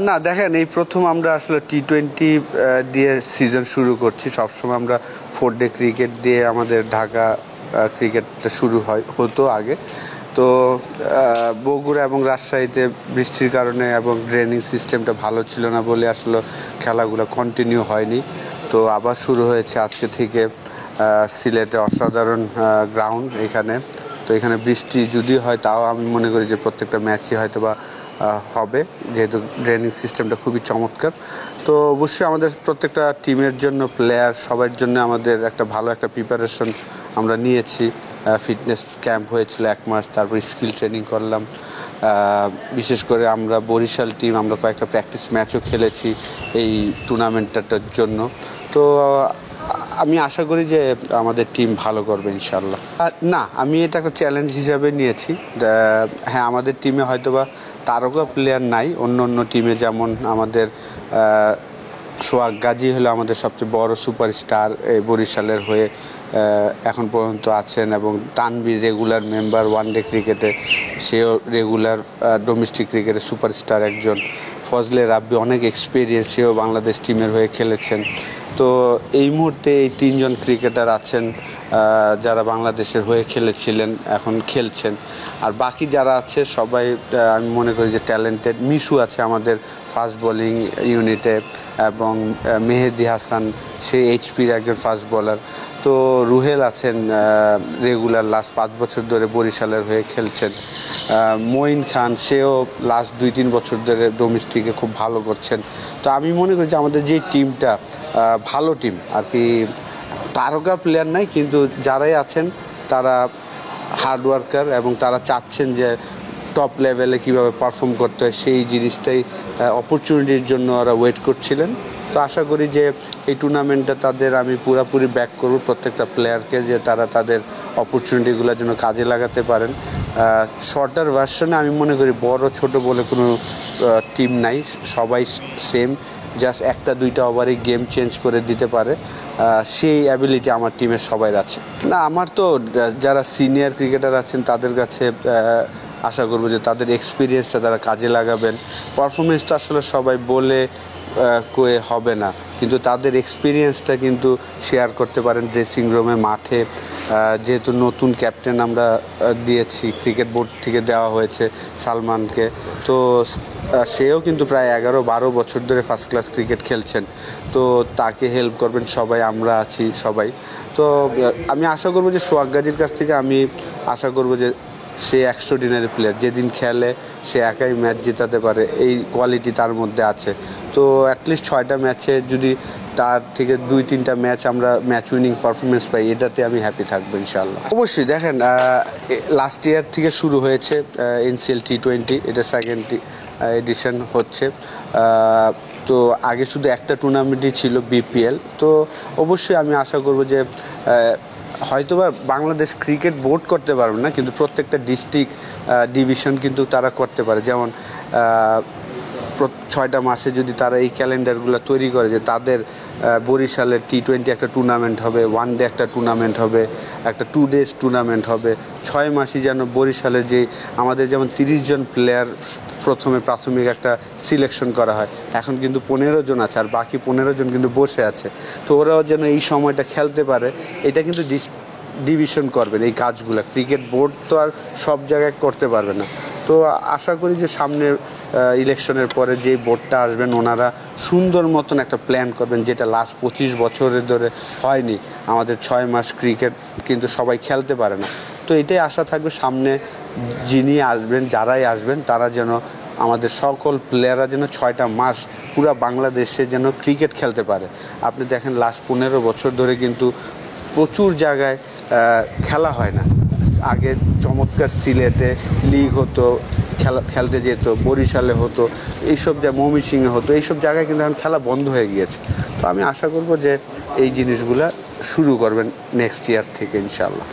না দেখেন, এই প্রথম আমরা আসলে টি-20 দিয়ে সিজন শুরু করছি। সবসময় আমরা 4 ডে ক্রিকেট দিয়ে আমাদের ঢাকা ক্রিকেটটা শুরু হতো আগে। তো বগুড়া এবং রাজশাহীতে বৃষ্টির কারণে এবং ড্রেনিং সিস্টেমটা ভালো ছিল না বলে আসলে খেলাগুলো কন্টিনিউ হয়নি। তো আবার শুরু হয়েছে আজকে থেকে। সিলেটে অসাধারণ গ্রাউন্ড এখানে। তো এখানে বৃষ্টি যদি হয় তাও আমি মনে করি যে প্রত্যেকটা ম্যাচই হয়তো বা হবে, যেহেতু ড্রেনিং সিস্টেমটা খুবই চমৎকার। তো অবশ্যই আমাদের প্রত্যেকটা টিমের জন্য, প্লেয়ার সবার জন্য আমাদের একটা ভালো একটা প্রিপারেশন আমরা নিয়েছি। ফিটনেস ক্যাম্প হয়েছিল 1 মাস, তারপর স্কিল ট্রেনিং করলাম। বিশেষ করে আমরা বরিশাল টিম, আমরা কয়েকটা প্র্যাকটিস ম্যাচও খেলেছি এই টুর্নামেন্টটার জন্য। তো আমি আশা করি যে আমাদের টিম ভালো করবে ইনশাল্লাহ। না, আমি এটা একটা চ্যালেঞ্জ হিসাবে নিয়েছি। হ্যাঁ, আমাদের টিমে হয়তোবা তারকা প্লেয়ার নাই। অন্য অন্য টিমে যেমন আমাদের সোহাগ গাজী হলো আমাদের সবচেয়ে বড় সুপারস্টার, এই বরিশালের হয়ে এখন পর্যন্ত আছেন, এবং তানভীর রেগুলার মেম্বার 1 ডে ক্রিকেটে, সেও রেগুলার ডোমেস্টিক ক্রিকেটে সুপারস্টার একজন। ফজলে রাব্বি অনেক এক্সপিরিয়েন্স, সেও বাংলাদেশ টিমের হয়ে খেলেছেন। তো এই মুহূর্তে এই 3 জন ক্রিকেটার আছেন যারা বাংলাদেশের হয়ে খেলেছিলেন, এখন খেলছেন। আর বাকি যারা আছে সবাই আমি মনে করি যে ট্যালেন্টেড। মিশু আছে আমাদের ফাস্ট বোলিং ইউনিটে, এবং মেহেদি হাসান, সে এইচপির একজন ফাস্ট বোলার। তো রুহেল আছেন রেগুলার, লাস্ট 5 বছর ধরে বরিশালের হয়ে খেলছেন। মঈন খান, সেও লাস্ট 2-3 বছর ধরে ডোমেস্টিকে খুব ভালো করছেন। তো আমি মনে করি যে আমাদের যে টিমটা ভালো টিম আর কি। তারকা প্লেয়ার নাই, কিন্তু যারাই আছেন তারা হার্ড ওয়ার্কার, এবং তারা চাচ্ছেন যে টপ লেভেলে কীভাবে পারফর্ম করতে হয়, সেই জিনিসটাই অপরচুনিটির জন্য ওরা ওয়েট করছিলেন। তো আশা করি যে এই টুর্নামেন্টটা তাদের আমি পুরোপুরি ব্যাক করব প্রত্যেকটা প্লেয়ারকে, যে তারা তাদের অপরচুনিটিগুলোর জন্য কাজে লাগাতে পারেন। শর্টার ভার্সনে আমি মনে করি বড় ছোট বলে কোনো টিম নাই, সবাই সেম। জাস্ট 1-2টা ওভারে গেম চেঞ্জ করে দিতে পারে, সেই অ্যাবিলিটি আমার টিমের সবাই আছে। না, আমার তো যারা সিনিয়র ক্রিকেটার আছেন তাদের কাছে আশা করব যে তাদের এক্সপিরিয়েন্সটা তারা কাজে লাগাবেন। পারফরমেন্স তো আসলে সবাই বলে কয়ে হবে না, কিন্তু তাদের এক্সপিরিয়েন্সটা কিন্তু শেয়ার করতে পারেন ড্রেসিং রুমে, মাঠে। যেহেতু নতুন ক্যাপ্টেন আমরা দিয়েছি, ক্রিকেট বোর্ড থেকে দেওয়া হয়েছে সালমানকে। তো সেও কিন্তু প্রায় 11-12 বছর ধরে ফার্স্ট ক্লাস ক্রিকেট খেলছেন। তো তাকে হেল্প করবেন সবাই, আমরা আছি সবাই। তো আমি আশা করব যে সোহাগ গাজীর কাছ থেকে আমি আশা করব যে সে এক্সট্রাঅর্ডিনারি প্লেয়ার, যেদিন খেলে সে একাই ম্যাচ জেতাতে পারে, এই কোয়ালিটি তার মধ্যে আছে। তো অ্যাটলিস্ট 6টা ম্যাচে যদি তার থেকে 2-3টা ম্যাচ আমরা ম্যাচ উইনিং পারফরমেন্স পাই, এটাতে আমি হ্যাপি থাকবো ইনশাআল্লাহ। অবশ্যই দেখেন, লাস্ট ইয়ার থেকে শুরু হয়েছে NCL টি-20, এটা 2nd এডিশন হচ্ছে। তো আগে শুধু একটা টুর্নামেন্টই ছিল, BPL। তো অবশ্যই আমি আশা করব যে হয়তোবা বাংলাদেশ ক্রিকেট বোর্ড করতে পারবে না, কিন্তু প্রত্যেকটা ডিস্ট্রিক্ট ডিভিশন কিন্তু তারা করতে পারে। যেমন 6টা মাসে যদি তারা এই ক্যালেন্ডারগুলো তৈরি করে যে তাদের বরিশালের টি-20 একটা টুর্নামেন্ট হবে, 1 ডে একটা টুর্নামেন্ট হবে, একটা 2 ডেজ টুর্নামেন্ট হবে। 6 মাসই যেন বরিশালের যে আমাদের যেমন 30 জন প্লেয়ার প্রথমে প্রাথমিক একটা সিলেকশন করা হয়, এখন কিন্তু 15 জন আছে, আর বাকি 15 জন কিন্তু বসে আছে। তো ওরাও যেন এই সময়টা খেলতে পারে, এটা কিন্তু ডিভিশন করবেন এই কাজগুলো। ক্রিকেট বোর্ড তো আর সব জায়গায় করতে পারবে না। তো আশা করি যে সামনের ইলেকশনের পরে যে বোর্ডটা আসবেন, ওনারা সুন্দর মতন একটা প্ল্যান করবেন, যেটা লাস্ট 25 বছরের ধরে হয়নি। আমাদের 6 মাস ক্রিকেট কিন্তু সবাই খেলতে পারে না। তো এটাই আশা থাকবে সামনে যিনি আসবেন, যারাই আসবেন, তারা যেন আমাদের সকল প্লেয়াররা যেন 6টা মাস পুরো বাংলাদেশে যেন ক্রিকেট খেলতে পারে। আপনি দেখেন লাস্ট 15 বছর ধরে কিন্তু প্রচুর জায়গায় খেলা হয় না। আগে চমৎকার সিলেটে লিগ হতো, খেলতে যেত, বরিশালে হতো, এইসব ময়মনসিংহে হতো, এইসব জায়গায় কিন্তু এখন খেলা বন্ধ হয়ে গিয়েছে। তো আমি আশা করব যে এই জিনিসগুলা শুরু করবেন নেক্সট ইয়ার থেকে ইনশাআল্লাহ।